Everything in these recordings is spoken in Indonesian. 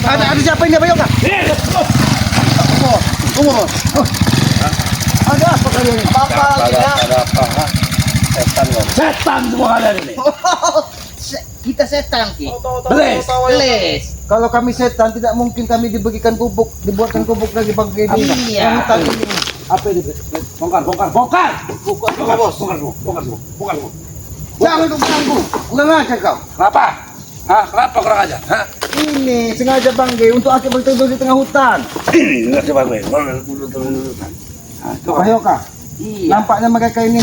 Ada siapa ini Bayoka? Tunggu. Ada apa kalian ini? Apa lagi ya? Ada apa? Setan loh. Setan semua kalian ini. Kita setan Ki. Beles. Kalau kami setan tidak mungkin kami dibagikan kubuk, dibuatkan kubuk lagi bang ini. Iya. Hutan ini. Apa ini? Bongkar. Bongkar. Jangan kau ganggu. Kurang ajar kau. Kenapa? Hah? Kenapa kurang aja? Hah? Ini sengaja bang untuk aku berteduh di tengah hutan. Ini nggak coba gue. Bayoka. Iya. Nampaknya mereka ini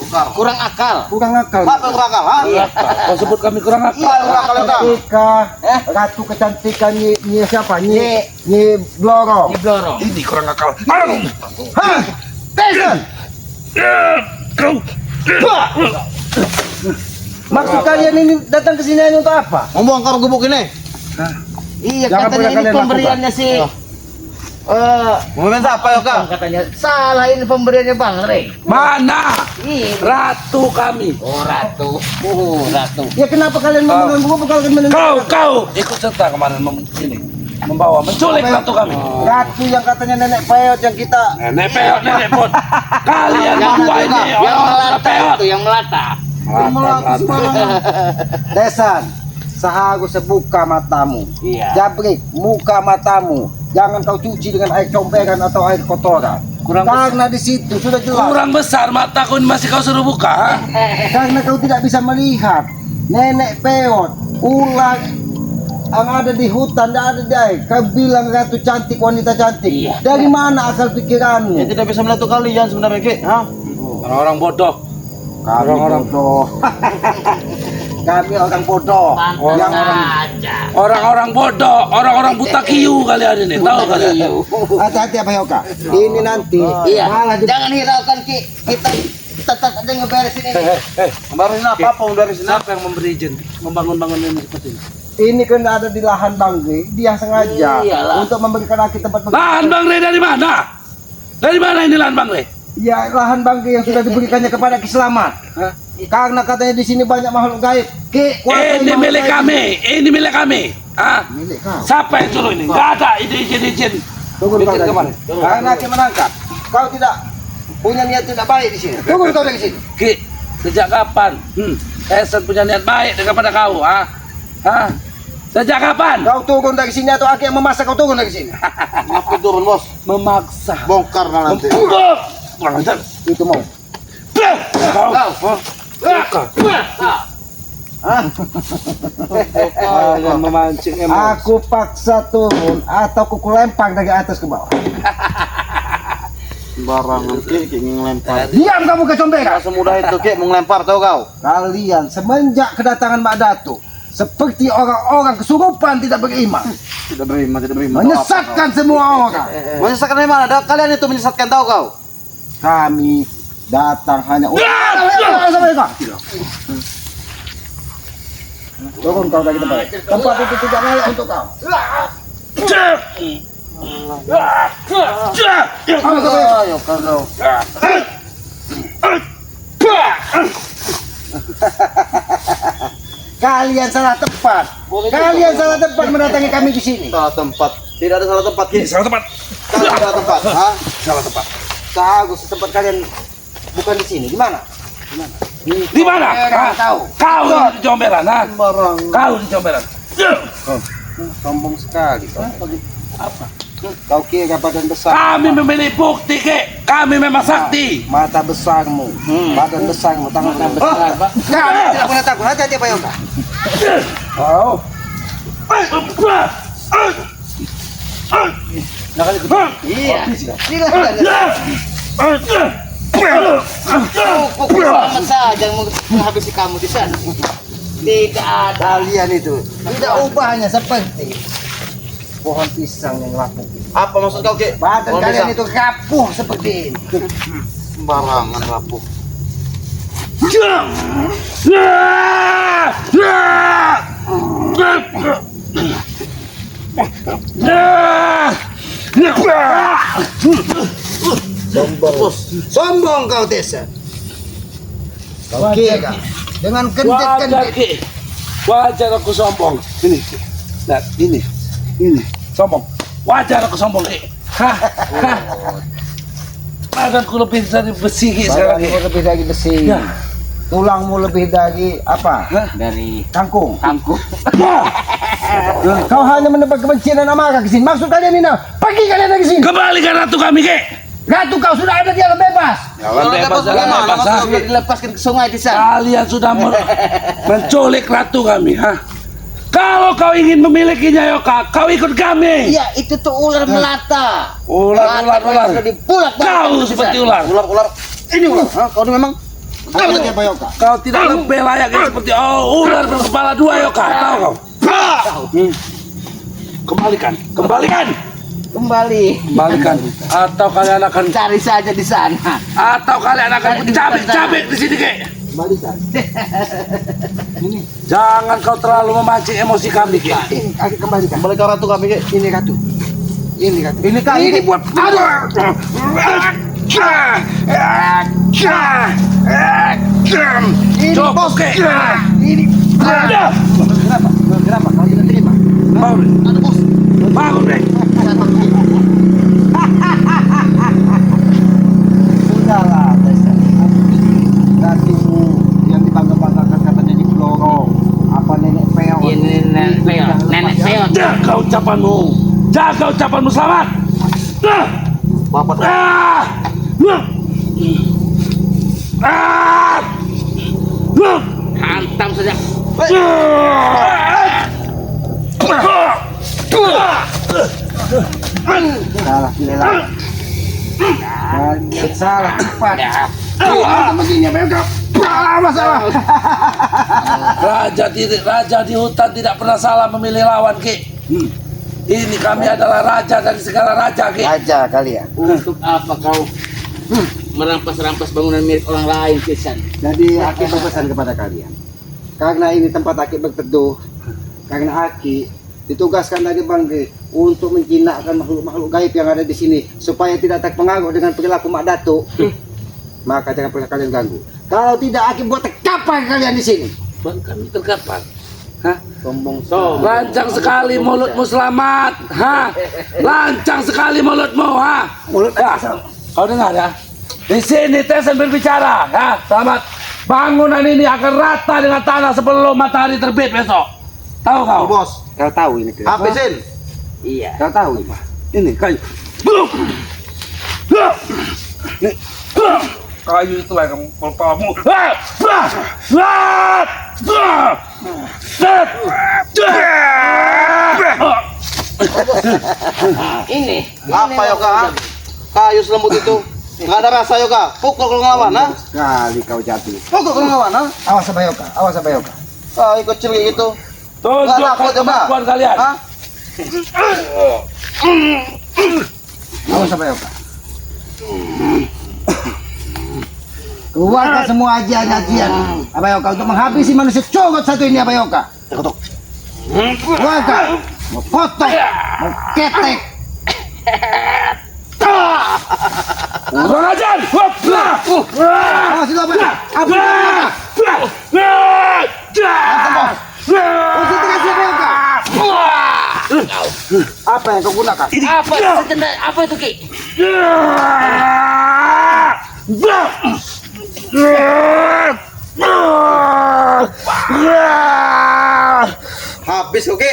Kurang akal. kurang akal. Apa kurang akal? Ha? Iya. Kau sebut kami kurang apa? Kurang akal enggak? Ketika ratu kecantikan Nyi siapa? Nyi Bloro. Bloro. Ini kurang akal. Hah? Tesan. Kau. Maksud kalian ini datang ke sini hanya untuk apa? Ngomong kau gebuk ini. Iya, Jangan katanya ini kalian pemberiannya si Ngomongin apa ya kak? katanya salah ini pemberiannya Bang Rey. Mana? Iya. Ratu kami. Oh ratu. Ratu. Ya kenapa kalian mengganggu? Kalau kalian mengganggu? Kau ikut serta kemarin menculik ratu kami. Ratu yang katanya nenek peyot yang kita Nenek peot, nenek pot. Kalian berdua ini orang peot. Yang melata. Desan. Sahagu sebuka matamu. Iya. Jabrik, muka matamu. Jangan kau cuci dengan air comberan atau air kotoran. Karena di situ sudah jelas. Kurang besar mataku ini masih kau suruh buka. Ha? Karena kau tidak bisa melihat nenek peot, ular yang ada di hutan, tidak ada di air. Kau bilang ratu cantik, wanita cantik. Iya. Dari mana asal pikiranmu? Ya tidak bisa melihat kalian sebenarnya Ki. Ha? Orang-orang bodoh. Orang-orang bodoh. Kami orang bodoh. Yang Orang-orang bodoh, orang-orang buta kiu kalian ini. Tahu kalian? hati-hati apa Yoka? Ini nanti malah Jangan hiraukan Ki. Kita tetap aja ngeberesin ini. Ngeberesin apa? Ngeberesin apa? Siapa yang memberi izin membangun-bangun ini seperti ini? ini kan ada di lahan Bang Rey. Dia sengaja Iyalah. untuk memberikan aku tempat Lahan Bang Rey dari mana? Dari mana ini lahan Bang Rey? Ya lahan Bang Rey yang sudah diberikannya kepada Ki Selamat. Karena katanya di sini banyak makhluk gaib. Ki, kuasai Ini makhluk milik gaib. kami, ini milik kami. Ah, Milik kau. siapa yang suruh ini? Gak ada izin. Tunggu kau Bikin dari kemana? sini. Karena Ki menangkap. Kau tidak punya niat tidak baik di sini. Tunggu kau dari sini. Ki, sejak kapan? Esan punya niat baik kepada kau, ah? Hah? Sejak kapan? Kau turun dari sini atau aku yang memaksa kau turun dari sini? Aku turun bos. Memaksa. Bongkar nanti. Kurang ajar. Itu mau. Kau. Kalian memancing emosi. Aku paksa turun atau kuku lempar dari atas ke bawah. Barangan Ki, ngelempar. Diam kamu kecomberan. Gak semudah itu Ki, mau ngelempar tau kau. Kalian semenjak kedatangan Mbak Datu seperti orang-orang kesurupan tidak beriman, Tidak beriman. menyesatkan semua orang. Menyesatkan dari mana? Kalian itu menyesatkan tau kau. Kami datang hanya untuk turun kau dari tempat. Tempat itu tidak layak untuk kau. Ayo kau. Kalian salah tempat. Kalian salah tempat mendatangi kami di sini. Salah tempat. Tidak ada salah tempat Ki. Salah tempat. Salah tempat. Ha? Salah tempat. Sagus tempat kalian bukan di sini. Di mana? Di mana? Kau tahu. Kau di Comberan, ha? Barang. Kau di Comberan. Sombong sekali kau. Apa? Kau kira badan besar. Kami memilih bukti, Ki. Kami memang sakti. Mata besarmu, badan besarmu, tangan besar. Kalian tidak boleh takut. Hati-hati apa Yoka? Oh, Iya. Pukul Sama saja menghabisi kamu di sana. Tidak ada. kalian itu tidak ubahnya seperti pohon pisang yang lapuk. Apa maksud kau Ki? Badan Pohon kalian pisang. itu rapuh seperti ini. Sembarangan rapuh. Sombong kau Desa. Kau kira dengan Wajar, kendit-kendit. Ki. Wajar aku sombong. Ini, Ki. Nah, ini. Ini. Sombong. Wajar aku sombong, Ki. Hah? Hah? Badanku lebih dari besi, Ki, sekarang, Ki. Badanmu lebih dari besi. Ya. Tulangmu lebih dari apa? Hah? Dari Kangkung. kangkung. Kau hanya menebak kebencian dan amarah ke sini. Maksud kalian ini, pergi kalian dari sini. Kembalikan ratu kami, Ki. Ratu kau sudah ada di alam bebas. Jalan bebas, jalan bagaimana? bebas, ha? Sudah dilepaskan ke sungai di sana. Kalian sudah menculik ratu kami, ha? Kalau kau ingin memilikinya, Yoka, kau ikut kami. Iya, itu tuh ular melata. Ular. Sudah dipulak. Kau seperti ular. Ular. Ini ular. Hah? Kau ini memang. Kamu apa Yoka? Kau tidak lebih layak seperti ular berkepala dua, Yoka. Tahu kau? Kembalikan. Kembalikan. Atau kalian akan Cari saja di sana. Atau kalian akan cabik di sini, Ki. Kembalikan. Jangan kau terlalu memancing emosi kami, Ki. Ini kembalikan. Kembali ke ratu kami. Ini ratu. Ini ratu. Ini kali Ini buat cukup, Ki. Ini. Kenapa? Kau tidak terima? Bangun, Ki. Sudahlah, ratumu yang dibangga-banggakan katanya di Bloro. Apa nenek peot? Ini nenek peot. Jaga ucapanmu, selamat. Bapak hantam saja. Salah pilih lagi. Kalian salah tepat. Begini apa Yoka? Masalah. Raja di hutan tidak pernah salah memilih lawan, Ki. Ini kami adalah raja dari segala raja, Ki. Raja kalian. Untuk apa kau merampas-rampas bangunan milik orang lain, Kisan? Jadi Aki berpesan kepada kalian. Karena ini tempat Aki berteduh. Karena Aki ditugaskan dari Bangge untuk menjinakkan makhluk-makhluk gaib yang ada di sini supaya tidak terpengaruh dengan perilaku Mak Datuk. Maka jangan pernah kalian ganggu. Kalau tidak Aki buat terkapar kalian di sini. Bang, kami terkapar. Hah? Sombong. Lancang sekali mulutmu, Selamat. Hah? Lancang sekali mulutmu, ha? Mulut Ya, kau dengar ya? Di sini Tesen berbicara, ya, Selamat. Bangunan ini akan rata dengan tanah sebelum matahari terbit besok. Tahu kau? Bos, kau tahu ini. Habisin. Iya. Kau tahu ini. Ini kayu. Kayu itulah yang kepalamu. Ini. Apa Yoka? Kayu selembut itu nggak ada rasa Yoka. Pukul kalau ngelawan, ha? Sekali kau jatuh. Pukul kalau ngelawan, ha? Awas sama Yoka, awas sama Yoka. Ah, ikut cili gitu. Tunjukkan takut, coba. kemampuan kalian. Ha? Awas sama Yoka. Keluarkan semua ajian-ajian Abayoka untuk menghabisi manusia cogot satu ini Abayoka. Keluarkan. Mau potong, mau ketek. Kurang ajar. Awas itu Abayoka. Apa yang kau gunakan? Apa itu, Ki? Habis oke.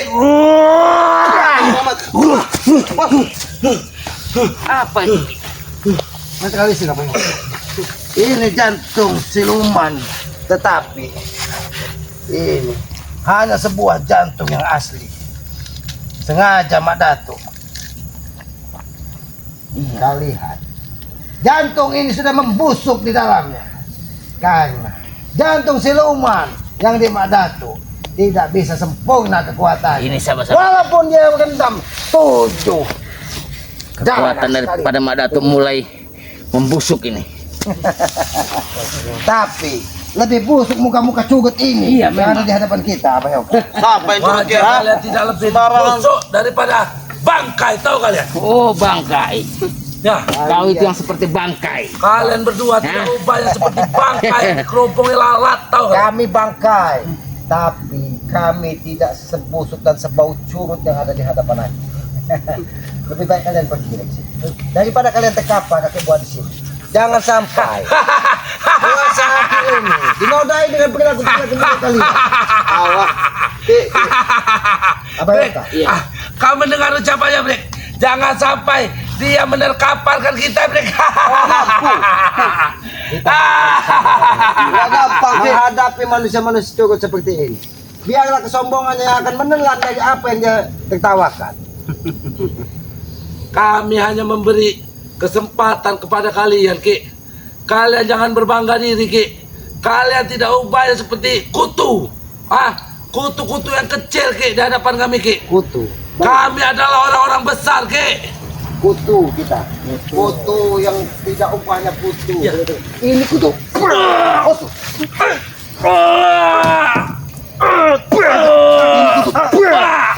Apa itu? Nanti kali sih Abayoka. Ini jantung siluman, tetapi ini hanya sebuah jantung yang asli. Sengaja Mak Datuk. Kau lihat, jantung ini sudah membusuk di dalamnya. Karena jantung siluman yang di Mak Datuk tidak bisa sempurna kekuatannya. Ini sama-sama. Walaupun dia rendam 7. Kekuatan daripada Mak Datuk mulai membusuk ini. Tapi lebih busuk muka-muka cugut ini yang ada di hadapan kita, Abayoka. Sampai itu Wajah ha? kalian tidak lebih Sembarangan. busuk daripada bangkai, tahu kalian? Oh, bangkai. Ya, Kau itu yang seperti bangkai. kalian berdua tidak ubah yang seperti bangkai kerupuk lalat, tahu kalian? Kami bangkai, tapi kami tidak sebusuk dan sebau curut yang ada di hadapan Aki. Lebih baik kalian pergi dari sini. Daripada kalian terkapar kakek buat di sini. Jangan sampai kuasa Aki ini dinodai dengan perilaku kalian. Awak. Apa ya, Kak? Iya. Kau mendengar ucapannya, Brek. Jangan sampai dia menerkaparkan kita, Brek. Tidak gampang menghadapi manusia-manusia cukup seperti ini. Biarlah kesombongannya yang akan menelan dari apa yang dia tertawakan. Kami hanya memberi kesempatan kepada kalian, Ki. Kalian jangan berbangga diri, Ki. Kalian tidak ubah seperti kutu. Kutu-kutu yang kecil, Ki, di hadapan kami, Ki. Kutu. Kami adalah orang-orang besar, Ki. Kutu kita. Kutu yang tidak upahnya kutu. Ini kutu. Kutu.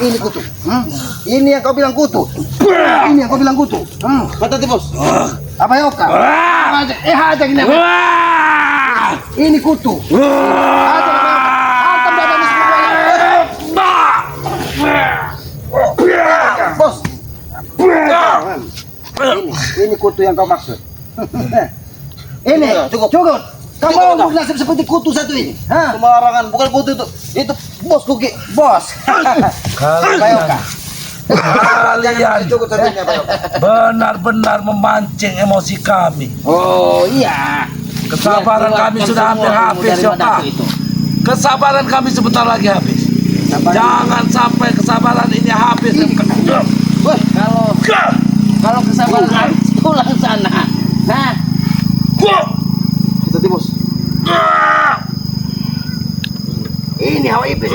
Ini kutu. Ini yang kau bilang kutu. Ini yang kau bilang kutu. Kata bos. Apa yoka? Hajar ini. Ini kutu. Hantam badan bos. Ini kutu yang kau maksud. Ini cukup. Kau mau bernasib seperti kutu satu ini? Sembarangan, bukan kutu itu. Itu bos Kuki. Bos. Bayoka. Kalian Cukup satu ini, Bayoka. benar-benar memancing emosi kami. Oh iya. Kesabaran kami sudah hampir habis, Yoka. Kesabaran kami sebentar lagi habis. Jangan sampai kesabaran ini habis. Wah, kalau kesabaran habis pulang sana. Nah, Kata bos. Ini hawa iblis.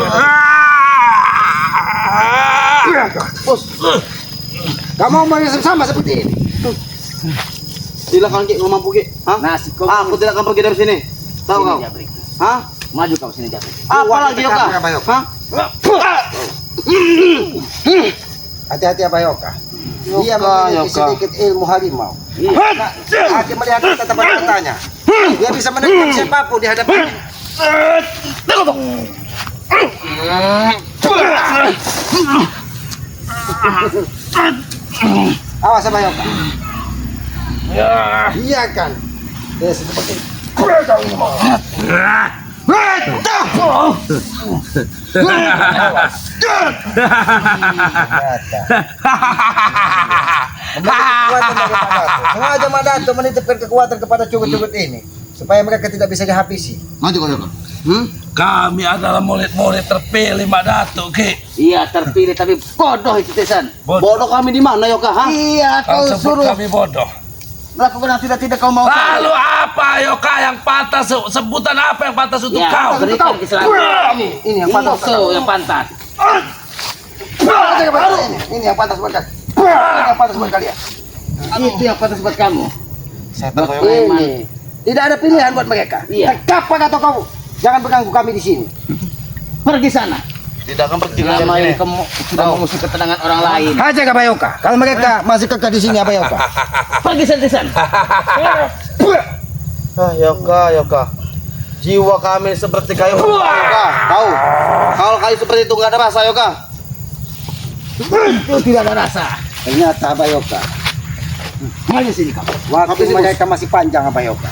Bos. Kamu mau sama seperti ini? Silakan Ki, ngomong Ki. Hah? nasib kau. Aku tidak akan pergi dari sini. Tahu kau? Jabrik. Hah? Maju kau sini Jabrik. Apa lagi Yoka? Hah? Hati-hati apa Yoka? Dia Yoka, memiliki Yoka. sedikit ilmu harimau. Aki melihat tatapan matanya. Dia bisa menangkap siapapun di hadapannya. Awas sama Yoka. Iya kan? Dia seperti kau ini mau. Sengaja Madato menitipkan kekuatan kepada cugut-cugut ini supaya mereka tidak bisa dihabisi. Maju kau Yoka. Kami adalah murid-murid terpilih Mbak Datuk, Ki. Iya terpilih tapi bodoh itu Tesan. Bodoh kami di mana Yoka? Hah? Iya Kau kau sebut suruh kami bodoh. melakukan yang tidak kau mau. Lalu apa, Yoka, yang pantas? Sebutan apa yang pantas untuk Ya, kau? berikan keselamatan. Ini yang pantas. Itu yang pantas. Ini yang pantas buat kalian. Ini yang pantas buat kalian. Itu yang pantas buat kamu. Setan kau Yoka. Ini tidak ada pilihan buat mereka. Iya. Kapan atau kamu? Jangan mengganggu kami di sini. Pergi sana. Tidak akan pergi dari Selama sini. ini kamu sudah mengusir ketenangan orang lain. Hajar ke Bayoka. Kalau mereka masih kekal di sini Bayoka. Pergi sana Tesan. Yoka. Jiwa kami seperti kayu. Yoka, tahu? Kalau kayu seperti itu nggak ada rasa Yoka. Itu tidak ada rasa. Ternyata Bayoka. Maju sini kamu. Waktu Habis ini, mereka masih panjang Bayoka.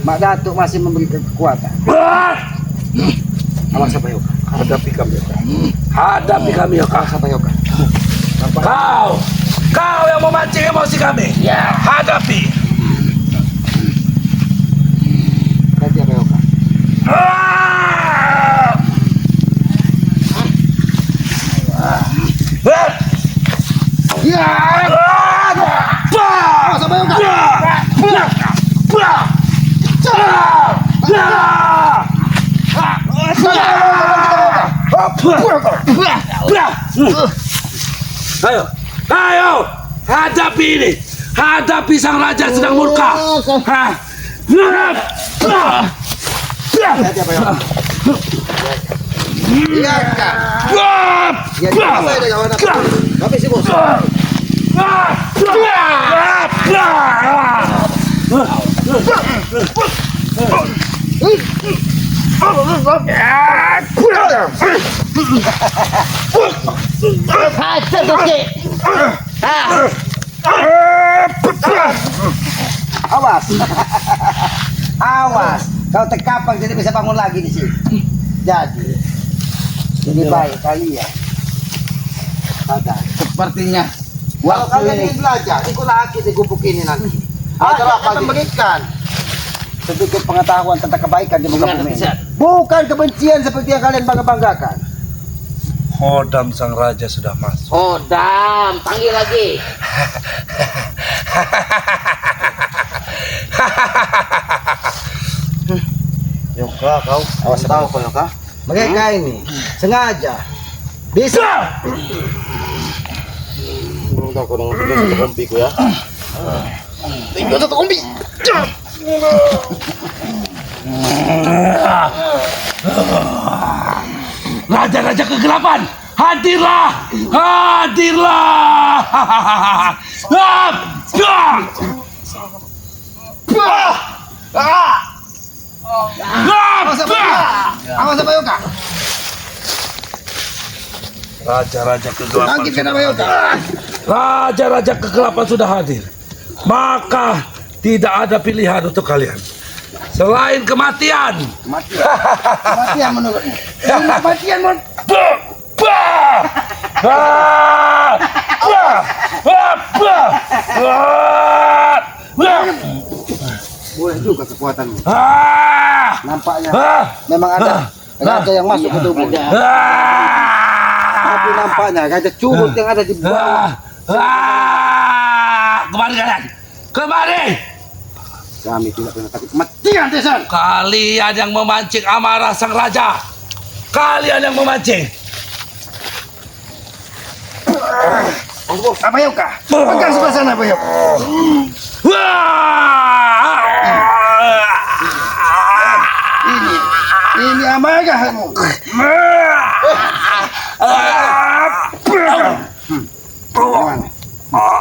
Mak Datuk masih memberikan kekuatan. Awas Bayoka. Hadapi kami. Hadapi kami, Yoka. Bayoka. Kau yang memancing emosi kami. Ya. Hadapi. Hati Bayoka. Ya. Awas Bayoka. Ayo, hadapi ini. Hadapi sang raja sedang murka. Hah? Hati Bayoka. Iya kan? Ya saya dengan anak. Tapi si bos. Hajar tuh Ki. Awas. Awas. Kau terkapar jadi bisa bangun lagi di sini. Jadi lebih baik kalian. Ada. Sepertinya Kalau waktu kalian ini ingin belajar, ikut lagi di gubuk ini nanti. Agar apa memberikan sedikit pengetahuan tentang kebaikan di muka Benar, bumi. bisa. Bukan kebencian seperti yang kalian bangga-banggakan. Hodam sang raja sudah masuk. Oh, Dam, panggil lagi. Yoka, kau Awas tahu kau Yoka? Mereka ini sengaja bisa Belum tahu kau dengan satu kompiku ya. Tinggal satu kompi. Raja-raja kegelapan, hadirlah! Hadirlah! awas apa Yoka? Raja-raja kegelapan. Bangkitkan apa Yoka? Raja-raja kegelapan sudah hadir. Maka tidak ada pilihan untuk kalian selain kematian. Kematian menurutmu? Kematian menurut boleh juga kekuatanmu. Nampaknya memang ada raja yang masuk ke tubuh. Tapi nampaknya raja curut yang ada di bawah. Kemari kalian, kemari! Kami tidak pernah takut kematian, Tesan. Kalian yang memancing amarah sang raja. Kalian yang memancing. Apa Yoka? Pegang sebelah sana, apa Yoka? Ini amarahmu. Gimana?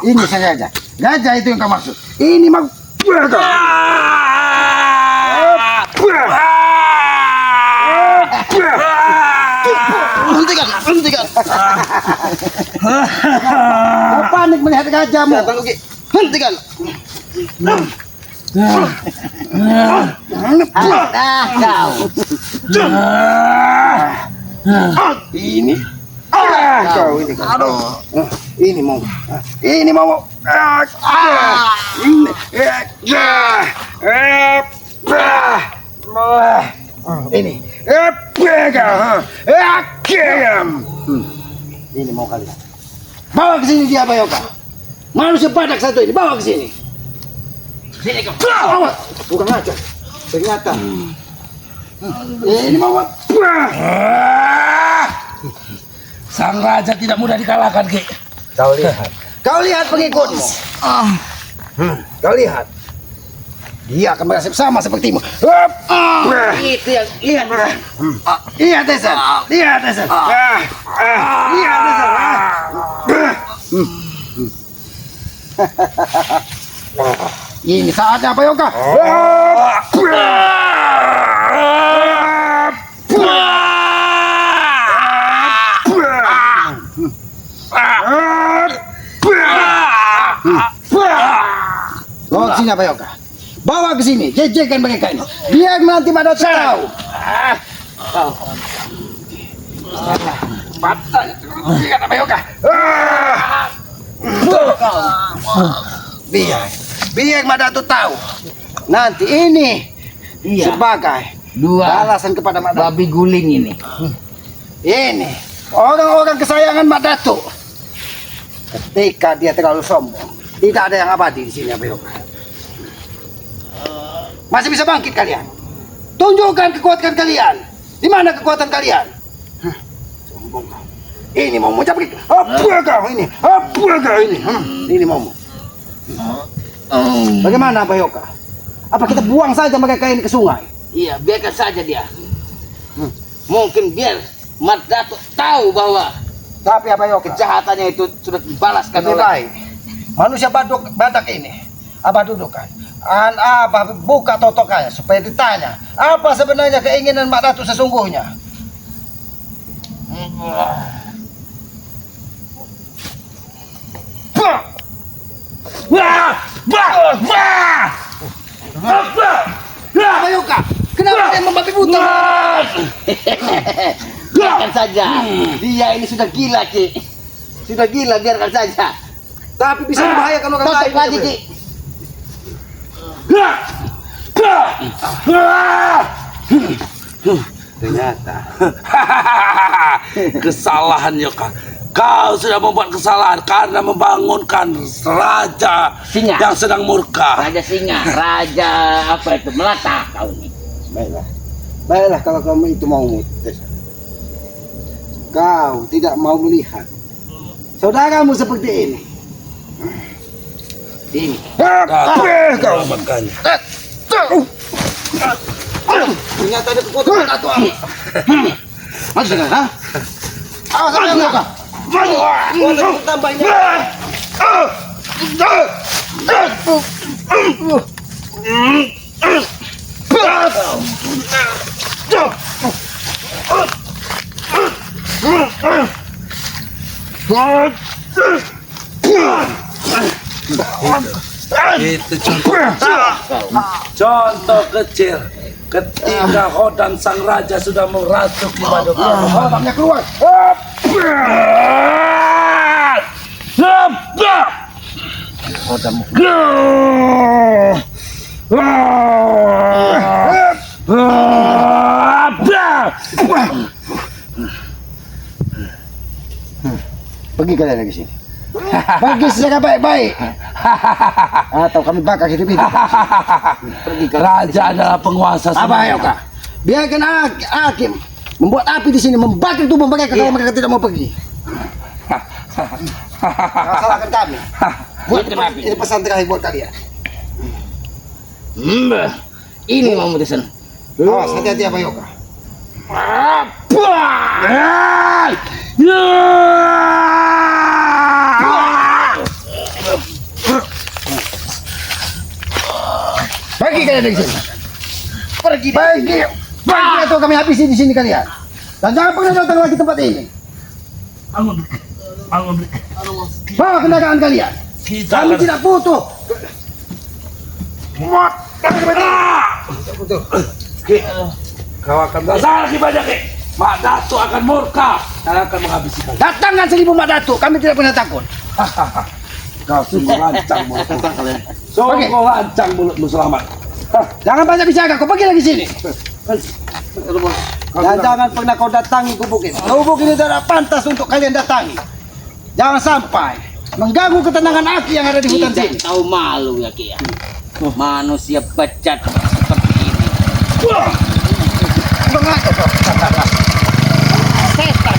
Ini sengaja. Gajah itu yang kau maksud. Ini mau. Hentikan, hentikan. Kau panik melihat gajahmu. Tangguh Ki. Hentikan. Kau. Ini. Kau ini. Aduh. Ini mau. Ini mau. Ini. Ini mau kalian. Bawa ke sini dia Bayoka. Manusia badak satu ini bawa ke sini. Sini kau. Bawa. Bukan aja. Ternyata. Ini mau. Sang raja tidak mudah dikalahkan, Ki. Kau lihat. Kau lihat pengikutmu. Kau lihat. Dia akan bernasib sama sepertimu. Itu yang lihat. Lihat Tesan. Lihat Tesan. Lihat Tesan. Ini saatnya apa Yoka? Bawa ke sini apa Yoka? Bawa ke sini, jejekan mereka ini. Biar nanti pada tahu. Lihat apa Yoka? Biar Madatu tahu. Nanti ini sebagai balasan kepada Madatu. Babi guling ini. Ini orang-orang kesayangan Madatu. Ketika dia terlalu sombong, tidak ada yang abadi di sini apa Yoka. Masih bisa bangkit kalian. Tunjukkan kekuatan kalian. Di mana kekuatan kalian? Sombong kau. Ini mau mencapik. Apa kau ini? Apa kau ini? Ini mau. Bagaimana Pak Yoka? Apa kita buang saja mereka ini ke sungai? Iya, biarkan saja dia. Mungkin biar Madatu tahu bahwa Tapi apa Yoka? kejahatannya itu sudah dibalaskan Lebih oleh baik. Manusia badak ini. Apa dudukan? Buka totokannya supaya ditanya apa sebenarnya keinginan Mak Datuk sesungguhnya. Bayoka, kenapa dia membabi buta? Biarkan saja. Dia ini sudah gila, Ki. Sudah gila, biarkan saja. Tapi bisa membahayakan orang lain. Tutup lagi, Ki. Ternyata Kesalahan Yoka. Kau sudah membuat kesalahan karena membangunkan raja Singa. yang sedang murka. Raja singa, raja apa itu melata kau ini. Baiklah kalau kamu itu mau mutus. Kau tidak mau melihat saudaramu seperti ini. Ini. Kau makan. Ternyata ada kekuatan atau apa? Masuk dengan, ha? Awas apa yang kau? Kekuatan tambahnya. Itu contoh kecil. Ketika Hodan sang raja sudah merasuk di badan Otaknya keluar. Pergi kalian lagi sini. Pergi secara baik-baik. Atau kami bakar hidup-hidup. Raja adalah penguasa Apa ayo kak? Biarkan hakim membuat api di sini, membakar tubuh mereka kalau mereka tidak mau pergi. Kau salahkan kami. Ini pesan terakhir buat kalian. Ini mau mutusin. Awas, hati-hati apa Yoka. Pergi kalian dari sini. Pergi. Pergi atau kami habisi di sini kalian. Dan jangan pernah datang lagi tempat ini. Bawa kendaraan kalian. Kami tidak butuh. Kau akan bersalah di banyak. Mak Datuk akan murka dan akan menghabisi kau. Datangkan 1000 Mak Datuk. Kami tidak pernah takut. Kau sungguh lancang mulutmu. Sungguh lancang mulutmu selamat. Jangan banyak bicara. Kau pergi lagi sini. Dan jangan pernah kau datangi gubuk ini. Gubuk ini tidak pantas untuk kalian datangi. Jangan sampai mengganggu ketenangan Aki yang ada di hutan sini. Tidak tahu malu ya, Ki ya. Manusia pecat seperti ini. Mengaku kau. Setan.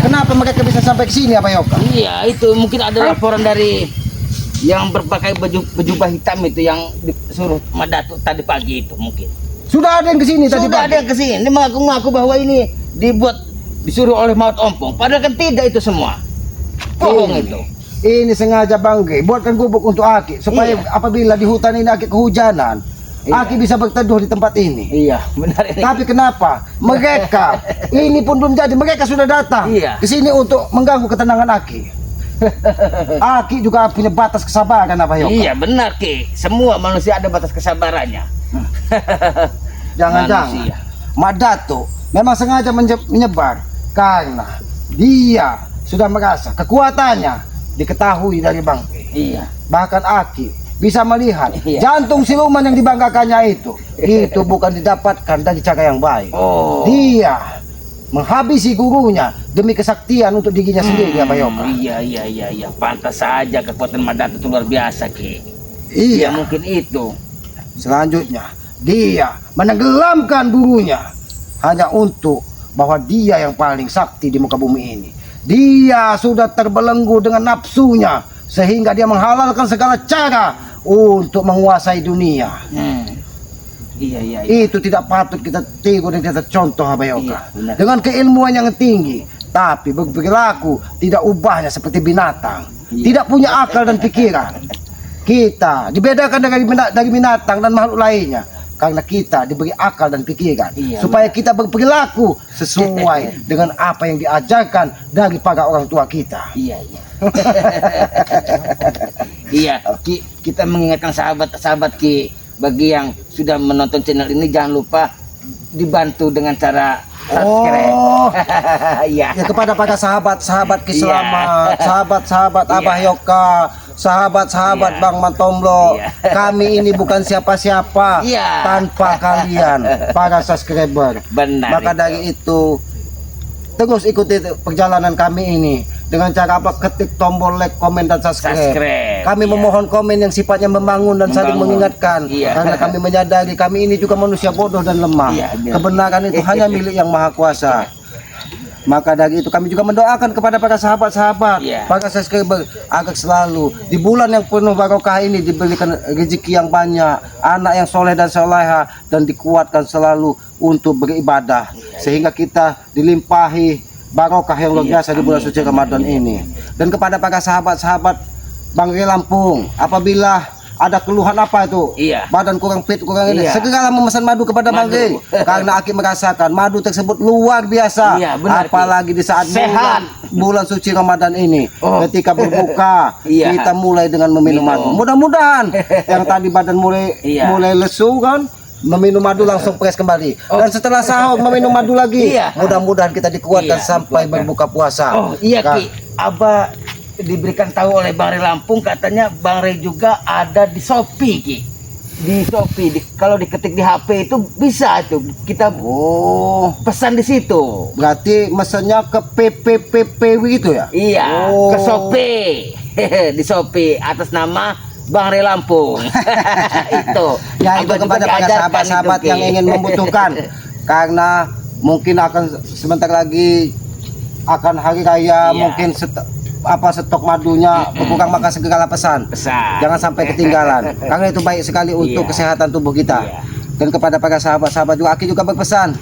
Kenapa mereka bisa sampai ke sini apa Yoka? Iya, itu mungkin ada laporan dari yang berpakai baju hitam itu yang disuruh Mak Datuk tadi pagi itu mungkin. Sudah ada yang ke sini tadi Sudah ada pagi. yang kesini. Dia mengaku-ngaku bahwa ini disuruh oleh Maut Ompong. Padahal kan tidak itu semua. Bohong itu. Ini sengaja Bangge buatkan gubuk untuk Aki supaya Iya. apabila di hutan ini Aki kehujanan, Iya. Aki bisa berteduh di tempat ini. Iya, benar ini. Tapi kenapa mereka ini pun belum jadi, mereka sudah datang Iya. ke sini untuk mengganggu ketenangan Aki. Aki juga punya batas kesabaran apa Yoka? Iya, benar Ki. Semua manusia ada batas kesabarannya. Jangan-jangan Manusia. Mak Datuk memang sengaja menyebar karena dia sudah merasa kekuatannya diketahui dari Bangke. Iya. Bahkan Aki bisa melihat Iya. jantung siluman yang dibanggakannya itu bukan didapatkan dari cara yang baik. Oh. Dia menghabisi gurunya demi kesaktian untuk dirinya sendiri apa Yoka? Iya. Pantas saja kekuatan Mak Datuk itu luar biasa, Ki. Iya. Ya mungkin itu. Selanjutnya dia menenggelamkan gurunya hanya untuk bahwa dia yang paling sakti di muka bumi ini. Dia sudah terbelenggu dengan nafsunya sehingga dia menghalalkan segala cara untuk menguasai dunia. Iya. Itu tidak patut kita tiru dan kita contoh Abayoka. Iya, benar. Dengan keilmuan yang tinggi, Tapi berperilaku tidak ubahnya seperti binatang. Tidak punya akal dan pikiran. Kita dibedakan dari binatang dan makhluk lainnya karena kita diberi akal dan pikiran, supaya kita berperilaku sesuai dengan apa yang diajarkan dari para orang tua kita. Iya. Iya, kita mengingatkan sahabat-sahabat Ki, bagi yang sudah menonton channel ini jangan lupa dibantu dengan cara subscribe. Oh, iya. ya kepada para sahabat-sahabat Ki Iya. Selamat, sahabat-sahabat Iya. Abah Yoka, sahabat-sahabat Iya. Bang Mantomblo. Iya. Kami ini bukan siapa-siapa Iya. tanpa kalian, para subscriber. Benar. Maka dari itu terus ikuti perjalanan kami ini dengan cara apa? Ketik tombol like, komen dan subscribe. Kami Iya. memohon komen yang sifatnya membangun dan saling Membangun. mengingatkan. Iya. Karena kami menyadari kami ini juga manusia bodoh dan lemah. Iya, benar. Kebenaran itu hanya milik Yang Maha Kuasa. Maka dari itu kami juga mendoakan kepada para sahabat-sahabat, Iya. para subscriber agar selalu di bulan yang penuh barokah ini diberikan rezeki yang banyak, anak yang soleh dan soleha, dan dikuatkan selalu untuk beribadah sehingga kita dilimpahi barokah yang luar biasa di bulan suci Ramadan ini. Dan kepada para sahabat-sahabat Bangre Lampung, apabila ada keluhan apa itu, Iya. badan kurang fit, kurang ini, Iya. segeralah memesan madu kepada Madu. Bangre karena Aki merasakan madu tersebut luar biasa. Iya, benar, Ki. Apalagi di saat Sehat. bulan suci Ramadan ini, Oh. ketika berbuka Iya. kita mulai dengan meminum madu. Minum. Mudah-mudahan yang tadi badan mulai Iya. lesu kan, meminum madu langsung fresh kembali. Dan setelah sahur meminum madu lagi. Iya. Mudah-mudahan kita dikuatkan Iya, sampai dikuatkan. berbuka puasa. Oh iya Kak. Ki, Abah diberikan tahu oleh Bang Re Lampung, katanya Bang Re juga ada di Shopee Ki. Di Shopee, kalau diketik di HP itu bisa tuh kita Oh, pesan di situ. berarti mesennya ke PPPPW itu ya? Iya, Oh. ke Shopee. Di Shopee atas nama Bang Re Lampung. Itu. Ya itu Abah juga kepada para diajarkan sahabat-sahabat itu, Ki. yang ingin membutuhkan, karena mungkin akan sebentar lagi akan hari raya, Iya. mungkin stok madunya berkurang, maka segeralah pesan. Pesan. Jangan sampai ketinggalan, karena itu baik sekali untuk Iya. kesehatan tubuh kita. Iya. Dan kepada para sahabat-sahabat juga, Aki juga berpesan,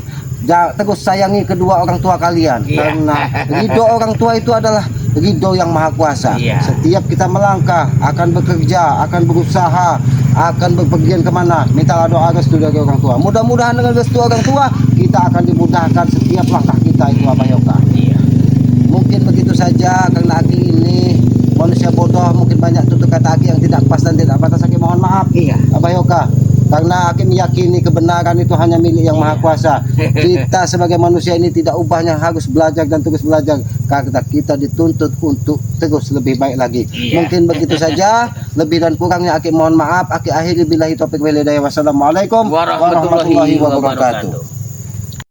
terus sayangi kedua orang tua kalian, Iya. karena ridho orang tua itu adalah ridho yang maha kuasa. Iya. Setiap kita melangkah, akan bekerja, akan berusaha, akan berpergian kemana, mintalah doa restu dari orang tua. Mudah-mudahan dengan restu orang tua kita akan dimudahkan setiap langkah kita itu, Abah Yoka. Iya. Mungkin begitu saja, karena Aki ini manusia bodoh, mungkin banyak tutur kata Aki yang tidak pas dan tidak pantas. Aki mohon maaf, Iya. Abah Yoka, karena Aki meyakini kebenaran itu hanya milik Yang Maha Kuasa. Kita sebagai manusia ini tidak ubahnya harus belajar dan terus belajar, karena kita dituntut untuk terus lebih baik lagi. Iya. Mungkin begitu saja, lebih dan kurangnya Aki mohon maaf. Aki akhiri billahi taufiq wal hidayah. Wassalamualaikum Warahmatullahi wabarakatuh.